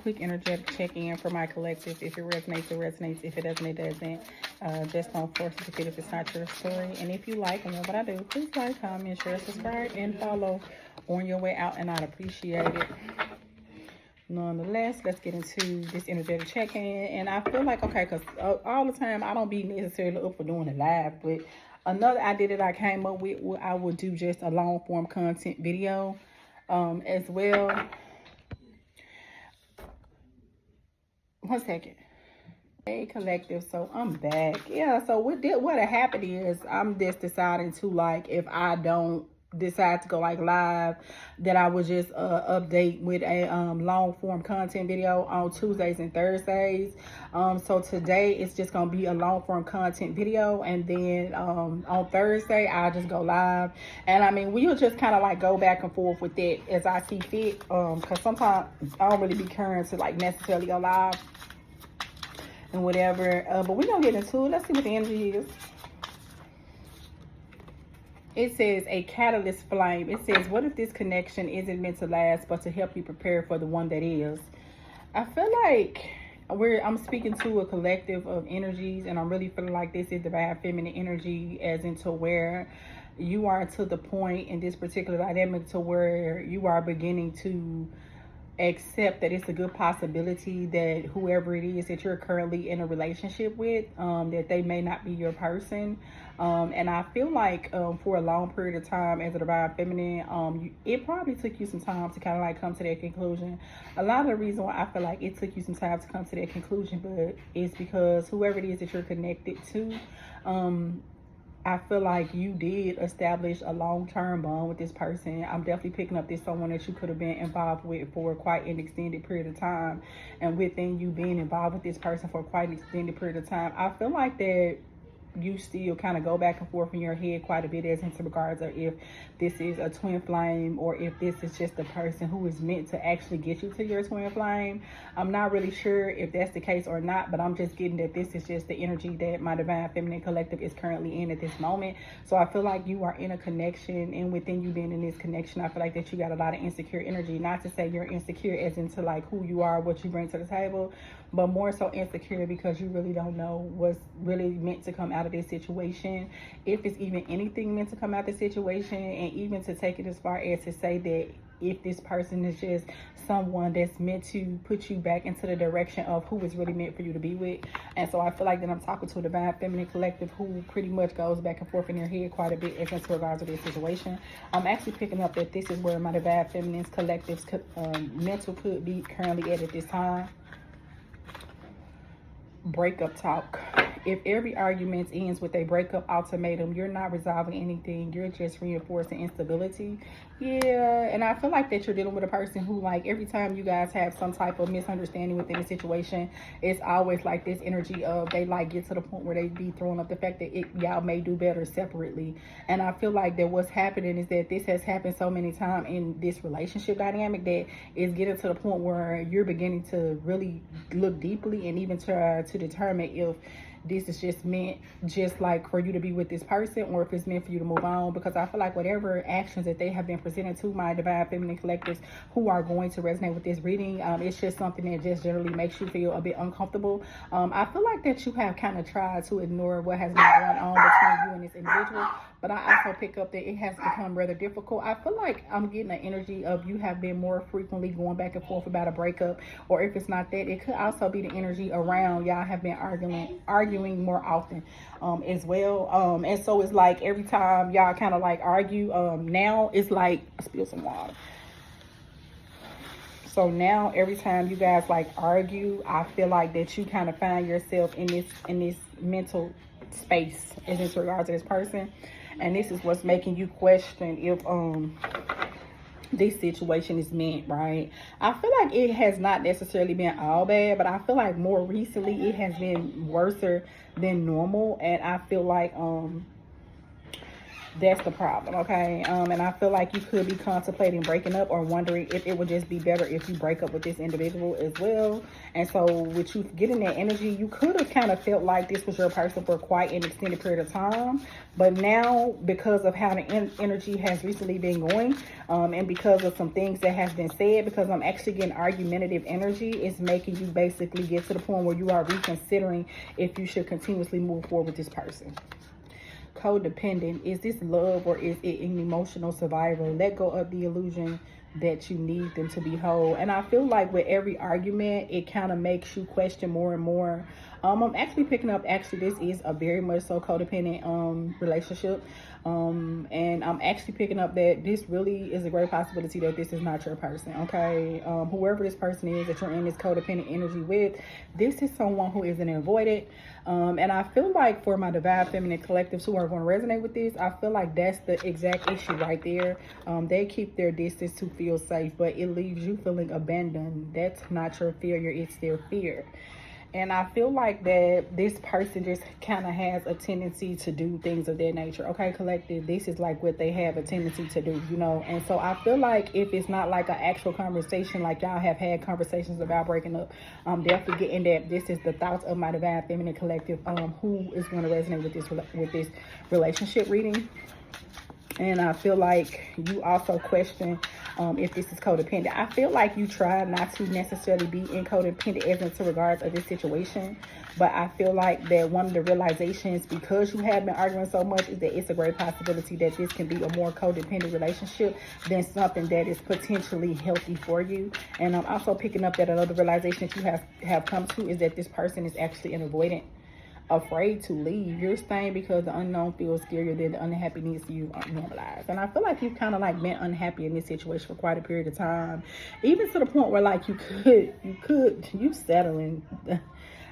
quick energetic check-in for my collective. If it resonates, it resonates. If it doesn't, it doesn't. Just don't force it to fit if it's not your story. And if you like and love what I do, please like, comment, share, subscribe, and follow on your way out, and I'd appreciate it. Nonetheless, let's get into this energetic check-in. And I feel like, okay, because all the time I don't be necessarily up for doing it live, but another idea that I came up with, I would do just a long form content video as well. 1 second. Hey collective, so I'm back. Yeah, so what happened is I'm just deciding to, like, if I don't decide to go like live, that I would just update with a long form content video on Tuesdays and Thursdays. So today it's just gonna be a long form content video, and then on Thursday I'll just go live. And I mean, we'll just kind of like go back and forth with it as I see fit, because sometimes I don't really be caring to like necessarily go live and whatever, but we're gonna get into it. Let's see what the energy is. It says a catalyst flame. It says, what if this connection isn't meant to last, but to help you prepare for the one that is? I feel like I'm speaking to a collective of energies, and I'm really feeling like this is divine feminine energy, as into where you are to the point in this particular dynamic to where you are beginning to accept that it's a good possibility that whoever it is that you're currently in a relationship with, that they may not be your person. And I feel like for a long period of time as a divine feminine, it probably took you some time to kind of like come to that conclusion. A lot of the reason why I feel like it took you some time to come to that conclusion, but it's because whoever it is that you're connected to, I feel like you did establish a long-term bond with this person. I'm definitely picking up this someone that you could have been involved with for quite an extended period of time. And within you being involved with this person for quite an extended period of time, I feel like that you still kind of go back and forth in your head quite a bit as into regards of if this is a twin flame or if this is just the person who is meant to actually get you to your twin flame. I'm not really sure if that's the case or not, but I'm just getting that this is just the energy that my divine feminine collective is currently in at this moment. So I feel like you are in a connection, and within you being in this connection, I feel like that you got a lot of insecure energy. Not to say you're insecure as into like who you are, what you bring to the table, but more so insecure because you really don't know what's really meant to come out of this situation, if it's even anything meant to come out of the situation, and even to take it as far as to say that if this person is just someone that's meant to put you back into the direction of who is really meant for you to be with. And so I feel like that I'm talking to a divine feminine collective who pretty much goes back and forth in their head quite a bit as into regards to this situation. I'm actually picking up that this is where my divine feminine collective's mental could be currently at this time. Breakup talk. If every argument ends with a breakup ultimatum, you're not resolving anything. You're just reinforcing instability. Yeah, and I feel like that you're dealing with a person who, like, every time you guys have some type of misunderstanding within a situation, it's always like this energy of they like get to the point where they be throwing up the fact that y'all may do better separately. And I feel like that what's happening is that this has happened so many times in this relationship dynamic that it's getting to the point where you're beginning to really look deeply and even try to determine if this is just meant just like for you to be with this person, or if it's meant for you to move on. Because I feel like whatever actions that they have been presented to my divine feminine collectives who are going to resonate with this reading, it's just something that just generally makes you feel a bit uncomfortable. I feel like that you have kind of tried to ignore what has been going on between you and this individual, but I also pick up that it has become rather difficult. I feel like I'm getting an energy of you have been more frequently going back and forth about a breakup, or if it's not that, it could also be the energy around y'all have been arguing more often as well. And so it's like every time y'all kind of like argue, now it's like, spill some water. So now every time you guys like argue, I feel like that you kind of find yourself in this mental space as in regards to this person. And this is what's making you question if this situation is meant, right? I feel like it has not necessarily been all bad, but I feel like more recently it has been worse than normal. And I feel like That's the problem, okay? And I feel like you could be contemplating breaking up or wondering if it would just be better if you break up with this individual as well. And so with you getting that energy, you could have kind of felt like this was your person for quite an extended period of time. But now, because of how the energy has recently been going, and because of some things that has been said, because I'm actually getting argumentative energy, it's making you basically get to the point where you are reconsidering if you should continuously move forward with this person. Codependent, is this love or is it an emotional survival? Let go of the illusion that you need them to be whole. And I feel like with every argument, it kind of makes you question more and more. I'm actually picking up, this is a very much so codependent relationship. And I'm actually picking up that this really is a great possibility that this is not your person, okay? Whoever this person is that you're in this codependent energy with, this is someone who is an avoidant. And I feel like for my Divine Feminine collectives who are going to resonate with this, I feel like that's the exact issue right there. They keep their distance to feel safe, but it leaves you feeling abandoned. That's not your failure, it's their fear. And I feel like that this person just kind of has a tendency to do things of that nature. Okay, collective, this is like what they have a tendency to do, you know. And so I feel like if it's not like an actual conversation, like y'all have had conversations about breaking up, I'm definitely getting that this is the thoughts of my Divine Feminine collective, who is going to resonate with this relationship reading. And I feel like you also question if this is codependent. I feel like you try not to necessarily be in codependent as into regards of this situation. But I feel like that one of the realizations, because you have been arguing so much, is that it's a great possibility that this can be a more codependent relationship than something that is potentially healthy for you. And I'm also picking up that another realization that you have come to is that this person is actually an avoidant, afraid to leave. You're staying because the unknown feels scarier than the unhappiness you normalize. And I feel like you've kind of like been unhappy in this situation for quite a period of time, even to the point where like you settling.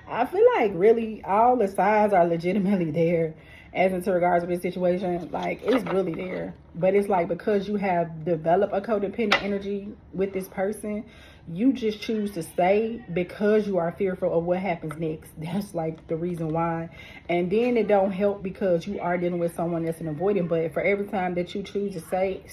I feel like really all the signs are legitimately there as into regards to this situation. Like, it's really there, but it's like because you have developed a codependent energy with this person, you just choose to stay because you are fearful of what happens next. That's like the reason why. And then it don't help because you are dealing with someone that's an avoidant. But for every time that you choose to stay,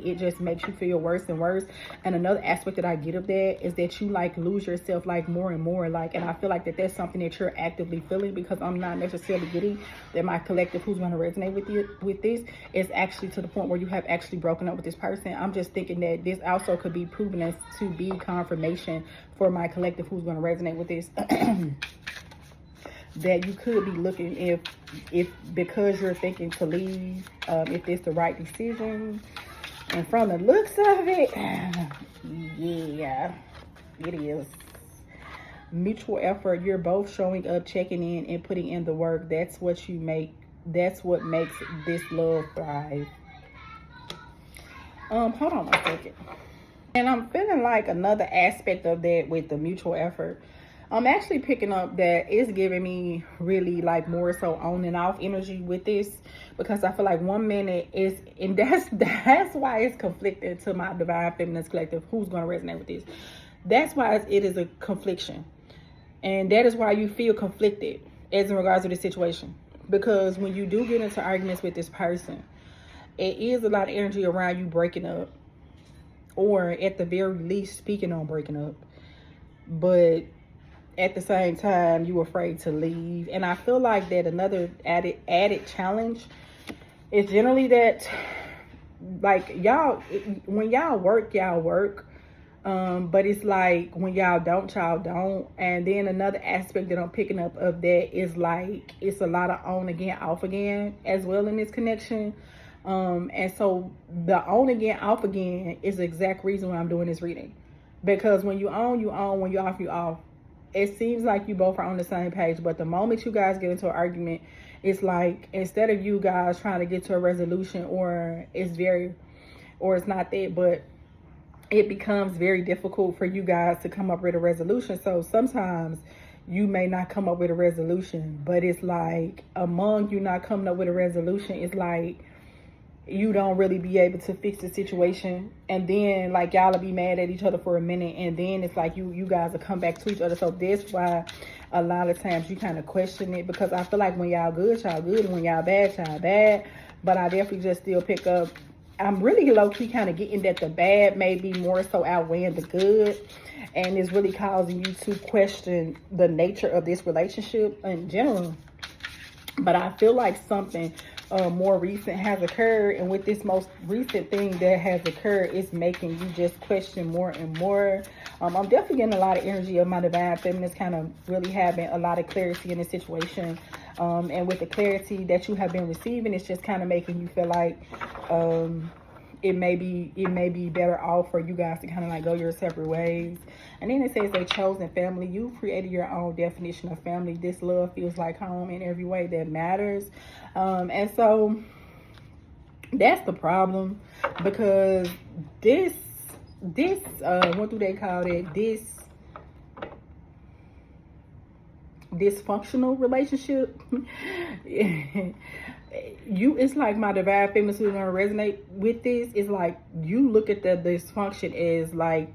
it just makes you feel worse and worse. And another aspect that I get of that is that you like lose yourself like more and more. Like, and I feel like that's something that you're actively feeling, because I'm not necessarily getting that my collective who's going to resonate with this is actually to the point where you have actually broken up with this person. I'm just thinking that this also could be proven as to be confirmation for my collective who's going to resonate with this. That you could be looking if because you're thinking to leave, if it's the right decision. And from the looks of it, yeah, it is. Mutual effort. You're both showing up, checking in, and putting in the work. That's what makes this love thrive. Hold on a second. And I'm feeling like another aspect of that with the mutual effort. I'm actually picking up that it's giving me really like more so on and off energy with this, because I feel like 1 minute is, and that's why it's conflicting to my Divine Feminine collective who's going to resonate with this. That's why it is a confliction. And that is why you feel conflicted as in regards to this situation. Because when you do get into arguments with this person, it is a lot of energy around you breaking up, or at the very least speaking on breaking up. But at the same time, you're afraid to leave. And I feel like that another added challenge is generally that, like, y'all, when y'all work, but it's like when y'all don't. And then another aspect that I'm picking up of that is like it's a lot of on again, off again as well in this connection. And so the on again, off again is the exact reason why I'm doing this reading. Because when you on, you on. When you off, you off. It seems like you both are on the same page, but the moment you guys get into an argument, it's like instead of you guys trying to get to a resolution, or it's not that, but it becomes very difficult for you guys to come up with a resolution. So sometimes you may not come up with a resolution, but it's like among you not coming up with a resolution, it's like you don't really be able to fix the situation, and then like y'all will be mad at each other for a minute, and then it's like you guys will come back to each other. So that's why a lot of times you kind of question it, because I feel like when y'all good, and when y'all bad, but I definitely just still pick up. I'm really low-key kind of getting that the bad may be more so outweighing the good, and it's really causing you to question the nature of this relationship in general. But I feel like something more recent has occurred, and with this most recent thing that has occurred, it's making you just question more and more. I'm definitely getting a lot of energy of my divine feminine, kind of really having a lot of clarity in this situation. And with the clarity that you have been receiving, it's just kind of making you feel like it may be better off for you guys to kind of like go your separate ways. And then it says a chosen family. You created your own definition of family. This love feels like home in every way that matters. And so that's the problem, because this what do they call it? This dysfunctional relationship. It's like my divine feminine who's gonna resonate with this. It's like you look at the dysfunction as like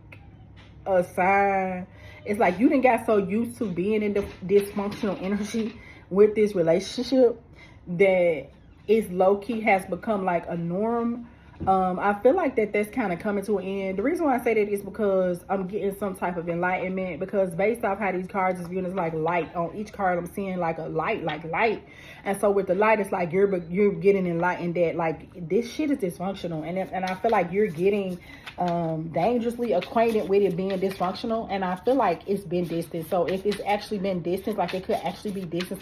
a sign. It's like you done got so used to being in the dysfunctional energy with this relationship that it's low-key has become like a norm. I feel like that's kind of coming to an end. The reason why I say that is because I'm getting some type of enlightenment, because based off how these cards is viewing, it's like light. On each card I'm seeing like a light, like light. And so with the light, it's like you're getting enlightened that like this shit is dysfunctional, and I feel like you're getting dangerously acquainted with it being dysfunctional. And I feel like it's been distant. So if it's actually been distance, like it could actually be distance,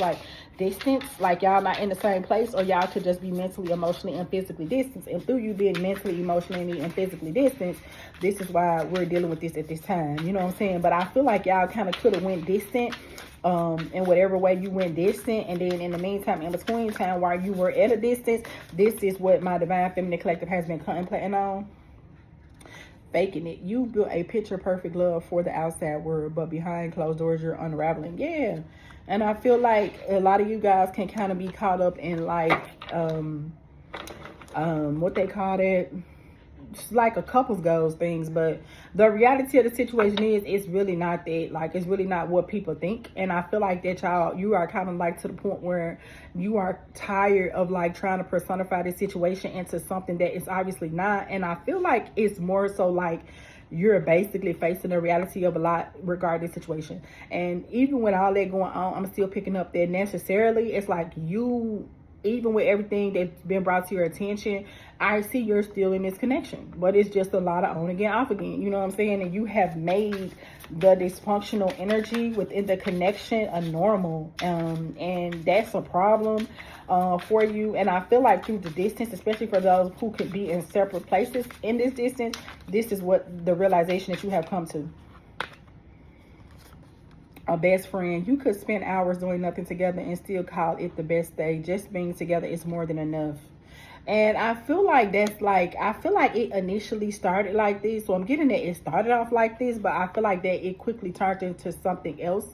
like y'all not in the same place, or y'all could just be mentally, emotionally, and physically distanced. And through you being mentally, emotionally, and physically distanced, this is why we're dealing with this at this time. You know what I'm saying? But I feel like y'all kind of could have went distant in whatever way you went distant, and then in the meantime, in between time while you were at a distance, this is what my divine feminine collective has been contemplating on. Faking it. You built a picture perfect love for the outside world, but behind closed doors you're unraveling. Yeah. And I feel like a lot of you guys can kind of be caught up in like what they call it, it's like a couples goals things. But the reality of the situation is it's really not that. Like, it's really not what people think. And I feel like that you are kind of like to the point where you are tired of like trying to personify this situation into something that it's obviously not. And I feel like it's more so like you're basically facing the reality of a lot regarding the situation. And even with all that going on, I'm still picking up that necessarily it's like you, even with everything that's been brought to your attention, I see you're still in this connection, but it's just a lot of on again, off again. You know what I'm saying? And you have made the dysfunctional energy within the connection a normal, and that's a problem for you. And I feel like through the distance, especially for those who could be in separate places in this distance, this is what the realization that you have come to. A best friend. You could spend hours doing nothing together and still call it the best day. Just being together is more than enough. And I feel like I feel like it initially started like this. So I'm getting that it started off like this, but I feel like that it quickly turned into something else.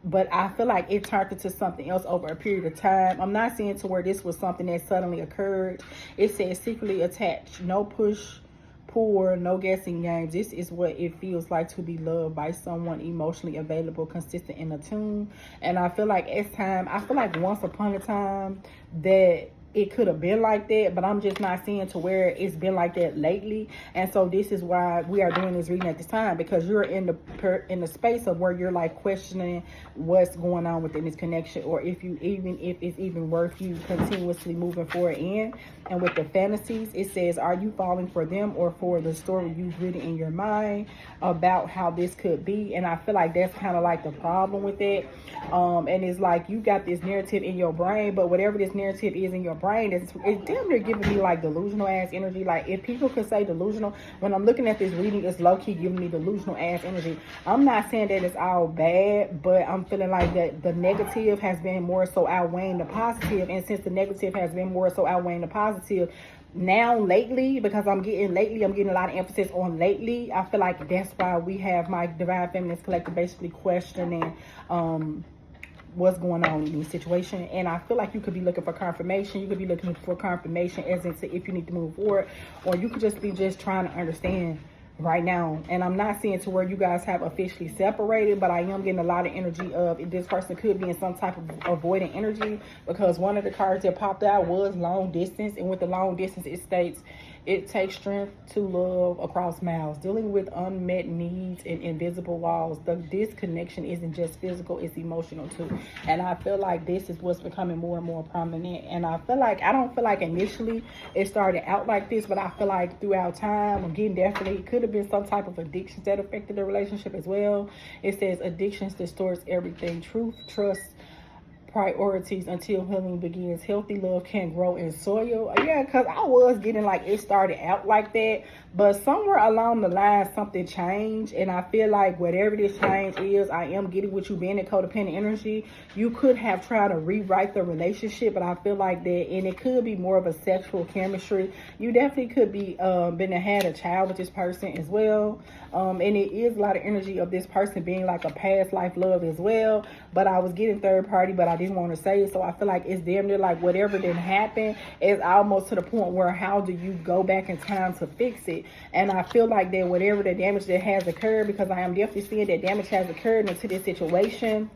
But I feel like it turned into something else over a period of time. I'm not saying to where this was something that suddenly occurred. It says secretly attached, no push, pull, no guessing games. This is what it feels like to be loved by someone emotionally available, consistent, and attuned. And I feel like once upon a time that it could have been like that, but I'm just not seeing to where it's been like that lately. And so this is why we are doing this reading at this time, because you're in the space of where you're like questioning what's going on within this connection, or if it's even worth you continuously moving forward in. And with the fantasies, it says, are you falling for them or for the story you've written in your mind about how this could be? And I feel like that's kind of like the problem with it. And it's like you got this narrative in your brain, but whatever this narrative is in your brain, it's damn near giving me like delusional ass energy. Like, if people could say delusional, when I'm looking at this reading, it's low-key giving me delusional ass energy. I'm not saying that it's all bad, but I'm feeling like that the negative has been more so outweighing the positive. And since the negative has been more so outweighing the positive now lately, because I'm getting a lot of emphasis on lately, I feel like that's why we have my divine feminine collective basically questioning what's going on in this situation. And I feel like you could be looking for confirmation. You could be looking for confirmation as into if you need to move forward, or you could just be trying to understand right now. And I'm not seeing to where you guys have officially separated, but I am getting a lot of energy of this person could be in some type of avoidant energy, because one of the cards that popped out was long distance, and with the long distance it states it takes strength to love across miles, dealing with unmet needs and invisible walls. The disconnection isn't just physical, it's emotional too. And I feel like this is what's becoming more and more prominent. And I don't feel like initially it started out like this, but I feel like throughout time, again, definitely it could have been some type of addictions that affected the relationship as well. It says addictions distorts everything: truth, trust, priorities until healing begins. Healthy love can grow in soil. Yeah, because I was getting like it started out like that, but somewhere along the line something changed, and I feel like whatever this change is, I am getting with you being in codependent energy. You could have tried to rewrite the relationship, but I feel like that, and it could be more of a sexual chemistry. You definitely could be been had a child with this person as well, and it is a lot of energy of this person being like a past life love as well. But I was getting third party, but I didn't want to say it, so I feel like it's damn near like whatever didn't happen is almost to the point where how do you go back in time to fix it? And I feel like that whatever the damage that has occurred, because I am definitely seeing that damage has occurred into this situation,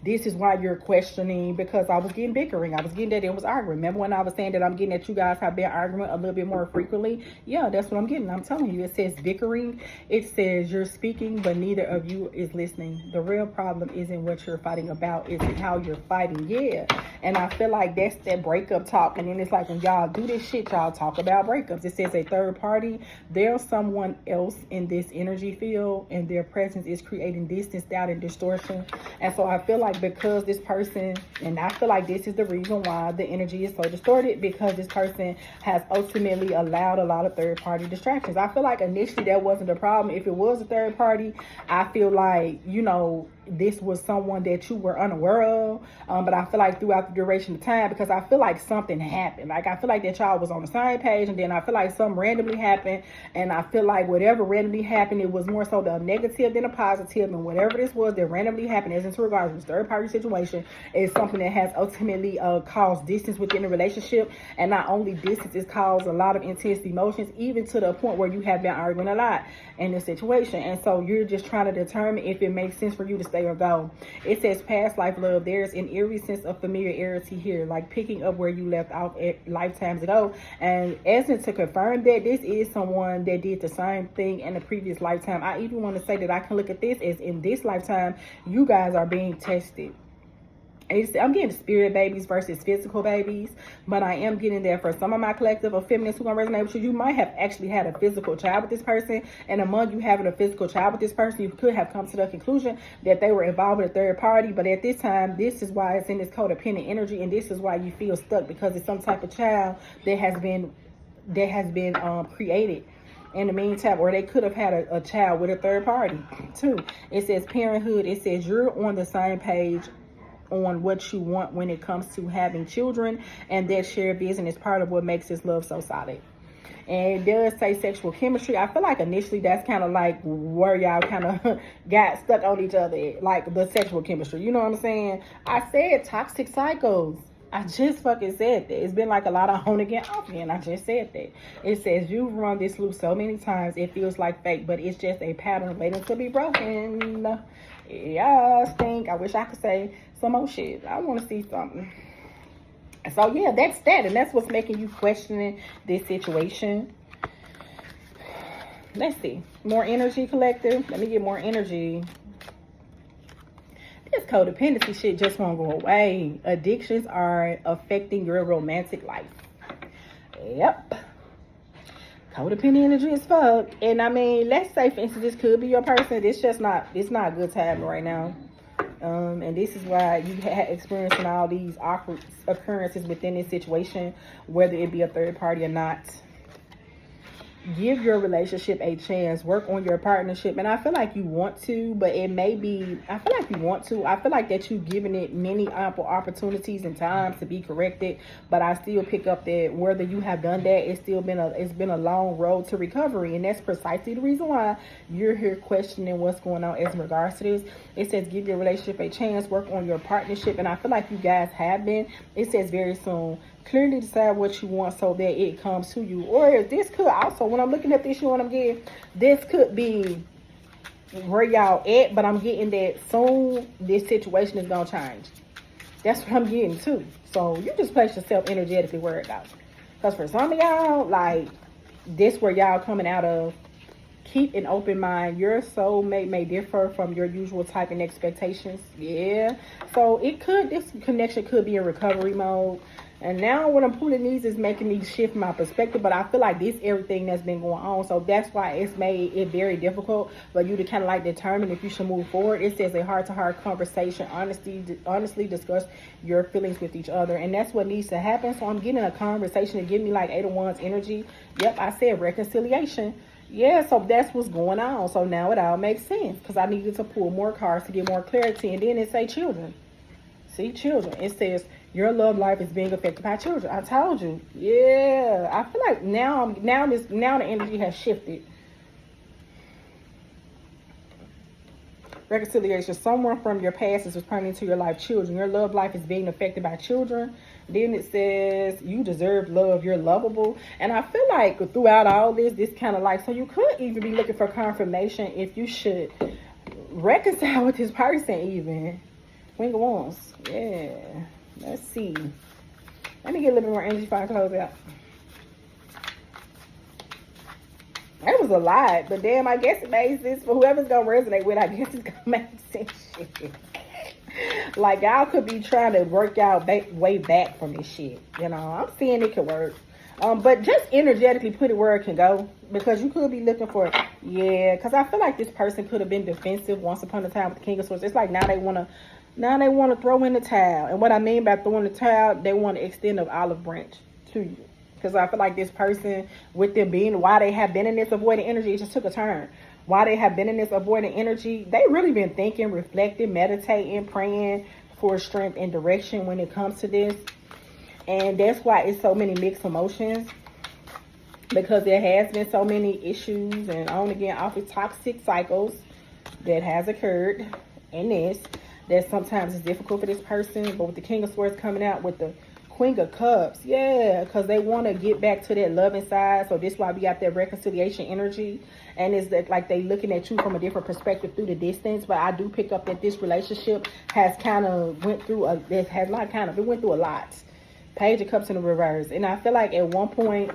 this is why you're questioning, because I was getting bickering. I was getting that it was arguing. Remember when I was saying that I'm getting that you guys have been arguing a little bit more frequently? Yeah, that's what I'm getting. I'm telling you, it says bickering. It says you're speaking, but neither of you is listening. The real problem isn't what you're fighting about, it's how you're fighting. Yeah. And I feel like that's that breakup talk. And then it's like when y'all do this shit, y'all talk about breakups. It says a third party. There's someone else in this energy field, and their presence is creating distance, doubt, and distortion. And so I feel like because this person, and I feel like this is the reason why the energy is so distorted, because this person has ultimately allowed a lot of third party distractions. I feel like initially that wasn't a problem. If it was a third party, I feel like, you know, this was someone that you were unaware of, but I feel like throughout the duration of time, because I feel like something happened, like I feel like that y'all was on the same page, and then I feel like something randomly happened, and I feel like whatever randomly happened, it was more so the negative than a positive, and whatever this was that randomly happened, as in regards to this third party situation, is something that has ultimately caused distance within the relationship. And not only distance, it's caused a lot of intense emotions, even to the point where you have been arguing a lot in this situation. And so you're just trying to determine if it makes sense for you to stay or go. It says past life love. There's an eerie sense of familiarity here, like picking up where you left off at lifetimes ago. And as in to confirm that this is someone that did the same thing in the previous lifetime. I even want to say that I can look at this as in this lifetime, you guys are being tested. I'm getting spirit babies versus physical babies, but I am getting that for some of my collective of feminists who are going to resonate with you. You might have actually had a physical child with this person, and among you having a physical child with this person, you could have come to the conclusion that they were involved with a third party. But at this time, this is why it's in this codependent energy, and this is why you feel stuck, because it's some type of child that has been created in the meantime, or they could have had a child with a third party too. It says parenthood. It says you're on the same page on what you want when it comes to having children, and that shared vision is part of what makes this love so solid. And it does say sexual chemistry. I feel like initially that's kind of like where y'all kind of got stuck on each other, like the sexual chemistry, you know what I'm saying? I said toxic cycles. I just fucking said that. It's been like a lot of on again, off again. I just said that. It says you've run this loop so many times it feels like fake, but it's just a pattern waiting to be broken. Yeah, stink. I wish I could say some more shit. I want to see something. So yeah, that's that, and that's what's making you questioning this situation. Let's see. More energy, collective. Let me get more energy. This codependency shit just won't go away. Addictions are affecting your romantic life. Yep. Codependent energy as fuck. And I mean, let's say for instance, this could be your person. It's not a good time right now. And this is why you had experiencing all these awkward occurrences within this situation, whether it be a third party or not. Give your relationship a chance. Work on your partnership. And I feel like you want to, but it may be, I feel like you want to. I feel like that you've given it many ample opportunities and times to be corrected. But I still pick up that whether you have done that, it's been a long road to recovery. And that's precisely the reason why you're here questioning what's going on as in regards to this. It says give your relationship a chance. Work on your partnership. And I feel like you guys have been. It says very soon. Clearly decide what you want so that it comes to you. Or this could also, when I'm looking at this, you know what I'm getting, this could be where y'all at, but I'm getting that soon this situation is gonna change. That's what I'm getting too. So you just place yourself energetically where it goes. Because for some of y'all, like, this where y'all coming out of, keep an open mind. Your soulmate may differ from your usual type and expectations. Yeah. So this connection could be in recovery mode. And now what I'm pulling these is making me shift my perspective. But I feel like this everything that's been going on. So that's why it's made it very difficult for you to kind of like determine if you should move forward. It says a heart-to-heart conversation. Honestly discuss your feelings with each other. And that's what needs to happen. So I'm getting a conversation to give me like 8 of Wands energy. Yep, I said reconciliation. Yeah, so that's what's going on. So now it all makes sense because I needed to pull more cards to get more clarity. And then it say children. See, children. It says your love life is being affected by children. I told you. Yeah, I feel like now the energy has shifted. Reconciliation. Someone from your past is returning to your life. Children. Your love life is being affected by children. Then it says you deserve love. You're lovable. And I feel like throughout all this kind of like, so you could even be looking for confirmation if you should reconcile with this person even. Queen of Wands. Yeah. Let's see. Let me get a little bit more energy before I close out. That was a lot, but damn, I guess it makes sense for whoever's gonna resonate with. I guess it's gonna make sense. Shit. Like y'all could be trying to work out way back from this shit. You know, I'm seeing it could work. But just energetically put it where it can go, because you could be looking for, yeah, because I feel like this person could have been defensive once upon a time with the King of Swords. It's like now they want to throw in the towel. And what I mean by throwing the towel, they want to extend an olive branch to you. Because I feel like this person, with them being, why they have been in this avoidant energy, it just took a turn. Why they have been in this avoidant energy, they really been thinking, reflecting, meditating, praying for strength and direction when it comes to this. And that's why it's so many mixed emotions. Because there has been so many issues and on again off of toxic cycles that has occurred in this. That sometimes it's difficult for this person. But with the King of Swords coming out with the Queen of Cups, yeah, because they want to get back to that loving side. So this is why we got that reconciliation energy. And it's that like they looking at you from a different perspective through the distance. But I do pick up that this relationship has kind of went through it went through a lot. Page of Cups in the reverse. And I feel like at one point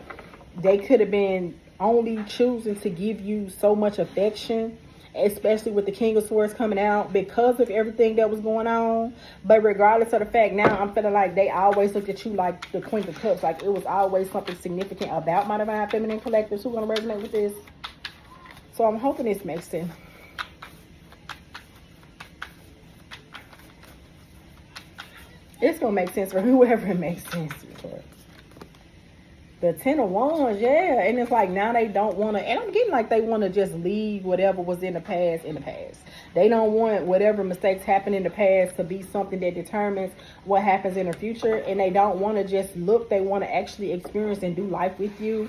they could have been only choosing to give you so much affection, especially with the King of Swords coming out, because of everything that was going on. But regardless of the fact, now I'm feeling like they always looked at you like the Queen of Cups. Like it was always something significant about my Divine Feminine Collectives. Who's going to resonate with this? So I'm hoping this makes sense. It's going to make sense for whoever it makes sense for. The 10 of Wands, yeah. And it's like now they don't want to, and I'm getting like they want to just leave whatever was in the past in the past. They don't want whatever mistakes happened in the past to be something that determines what happens in the future. And they don't want to just look, they want to actually experience and do life with you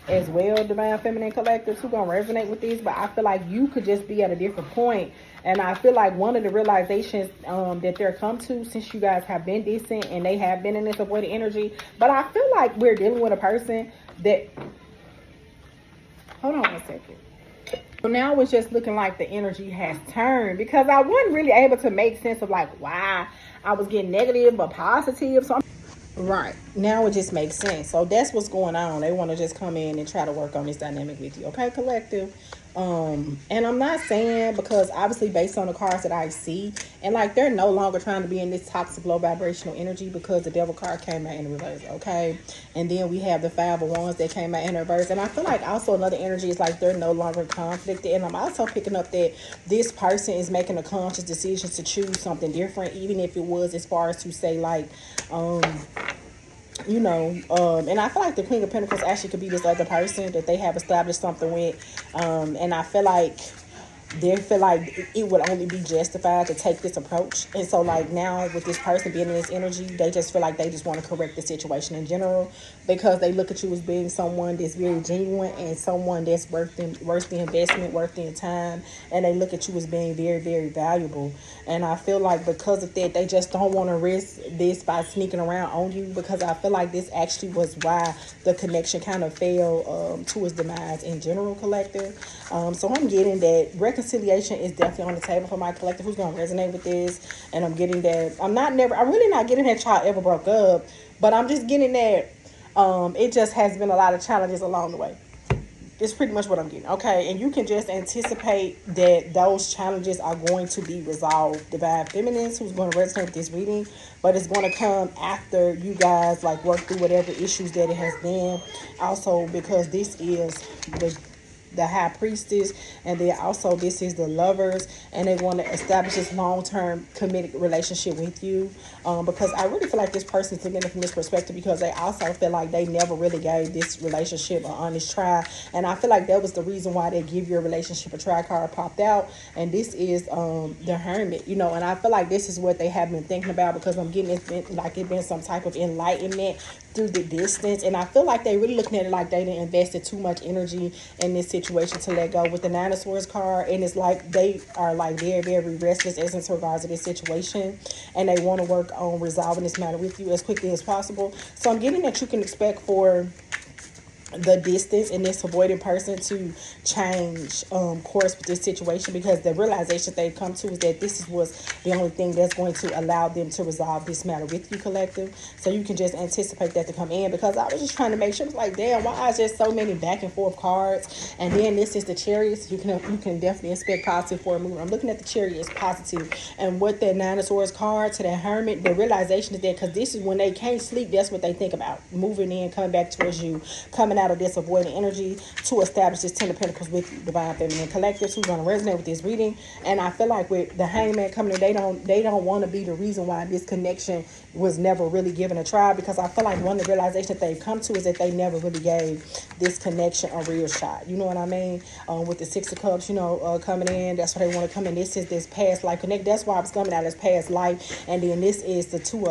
as well, Divine Feminine Collectives. Who gonna resonate with these? But I feel like you could just be at a different point. And I feel like one of the realizations that they're come to, since you guys have been decent and they have been in this avoided energy, but I feel like we're dealing with a person that, hold on a second. So now it's just looking like the energy has turned, because I wasn't really able to make sense of like why I was getting negative but positive. So right now it just makes sense. So that's what's going on. They want to just come in and try to work on this dynamic with you, okay, collective? And I'm not saying, because obviously based on the cards that I see, and like they're no longer trying to be in this toxic low vibrational energy, because the Devil card came out in reverse, okay? And then we have the 5 of Wands that came out in reverse. And I feel like also another energy is like they're no longer conflicted. And I'm also picking up that this person is making a conscious decision to choose something different, even if it was as far as to say like you know, and I feel like the Queen of Pentacles actually could be this other person that they have established something with. And I feel like they feel like it would only be justified to take this approach. And so like now with this person being in this energy, they just feel like they just want to correct the situation in general, because they look at you as being someone that's very genuine and someone that's worth the investment, worth the time, and they look at you as being very, very valuable. And I feel like because of that, they just don't want to risk this by sneaking around on you, because I feel like this actually was why the connection kind of fell to its demise in general, collective. So I'm getting that reconciliation is definitely on the table for my collective who's going to resonate with this. And I'm getting that I'm really not getting that y'all ever broke up, but I'm just getting that it just has been a lot of challenges along the way. It's pretty much what I'm getting. Okay. And you can just anticipate that those challenges are going to be resolved. Divine Feminines, who's going to resonate with this reading, but it's going to come after you guys like work through whatever issues that it has been. Also, because this is the high priestess, and then also this is the lovers, and they want to establish this long-term committed relationship with you, because I really feel like this person is looking at it from this perspective, because they also feel like they never really gave this relationship an honest try. And I feel like that was the reason why they give your relationship a try card popped out. And this is the Hermit, and I feel like this is what they have been thinking about, because I'm getting it been some type of enlightenment through the distance. And I feel like they really looking at it like they didn't invested too much energy in this situation to let go with the Nine of Swords card. And it's like they are like very, very restless as in regards to this situation, and they want to work on resolving this matter with you as quickly as possible. So I'm getting that you can expect for the distance and this avoiding person to change course with this situation, because the realization they've come to is that this was the only thing that's going to allow them to resolve this matter with you, collective. So you can just anticipate that to come in, because I was just trying to make sure, it's like, damn, why is there so many back and forth cards? And then this is the Chariot. So you can definitely expect positive for a move. I'm looking at the Chariot as positive, and what that Nine of Swords card to that Hermit, the realization is that, because this is when they can't sleep, that's what they think about, moving in, coming back towards you, coming out of this avoiding energy to establish this Ten of Pentacles with you, Divine Feminine Collectives, who's going to resonate with this reading. And I feel like with the Hangman coming in, they don't want to be the reason why this connection was never really given a try, because I feel like one of the realizations that they've come to is that they never really gave this connection a real shot. You know what I mean? With the Six of Cups, coming in, that's why they want to come in. This is this past life connect. That's why it's coming out as past life. And then this is the Two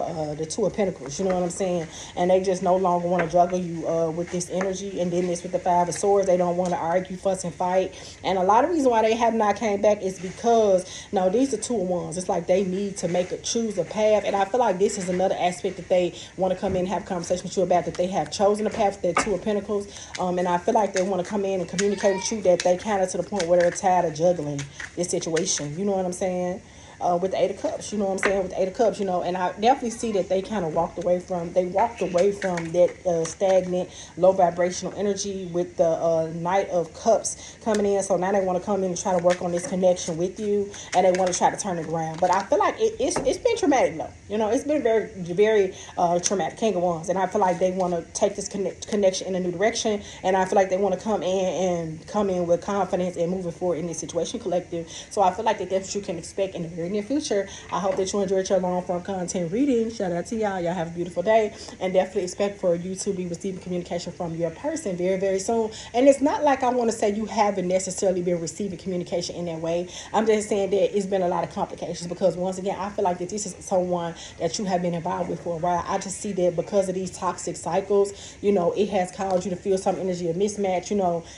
of Pentacles. You know what I'm saying? And they just no longer want to juggle you with this energy. And then this with the Five of Swords, they don't want to argue, fuss, and fight. And a lot of reason why they have not came back is because no, these are Two of Wands. It's like they need to choose a path. And I feel like this is another aspect that they want to come in and have a conversation with you about, that they have chosen a path with that Two of Pentacles. And I feel like they want to come in and communicate with you that they kind of to the point where they're tired of juggling this situation. You know what I'm saying? With the Eight of Cups, you know what I'm saying? With the Eight of Cups, and I definitely see that they kind of walked away from that stagnant, low vibrational energy with the Knight of Cups coming in. So now they want to come in and try to work on this connection with you, and they want to try to turn it around. But I feel like it's been traumatic though. It's been very, very traumatic. King of Wands, and I feel like they want to take this connection in a new direction, and I feel like they want to come in with confidence and moving forward in this situation, collective. So I feel like that's what you can expect in the very near future. I hope that you enjoyed your long form content reading. Shout out to y'all. Y'all have a beautiful day, and definitely expect for you to be receiving communication from your person very, very soon. And it's not like I want to say you haven't necessarily been receiving communication in that way. I'm just saying that it's been a lot of complications, because once again, I feel like that this is someone that you have been involved with for a while. I just see that because of these toxic cycles, it has caused you to feel some energy of mismatch,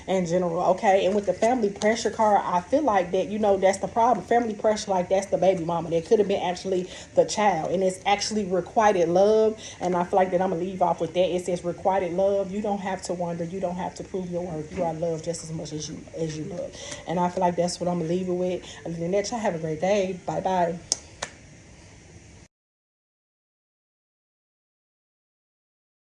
in general. Okay. And with the family pressure card, I feel like that, that's the problem. Family pressure, like that's the baby mama. That could have been actually the child, and it's actually requited love. And I feel like that I'm gonna leave off with that. It says requited love. You don't have to wonder. You don't have to prove your worth. You are loved just as much as you love. And I feel like that's what I'm gonna leave it with. Other than that, y'all have a great day. Bye bye.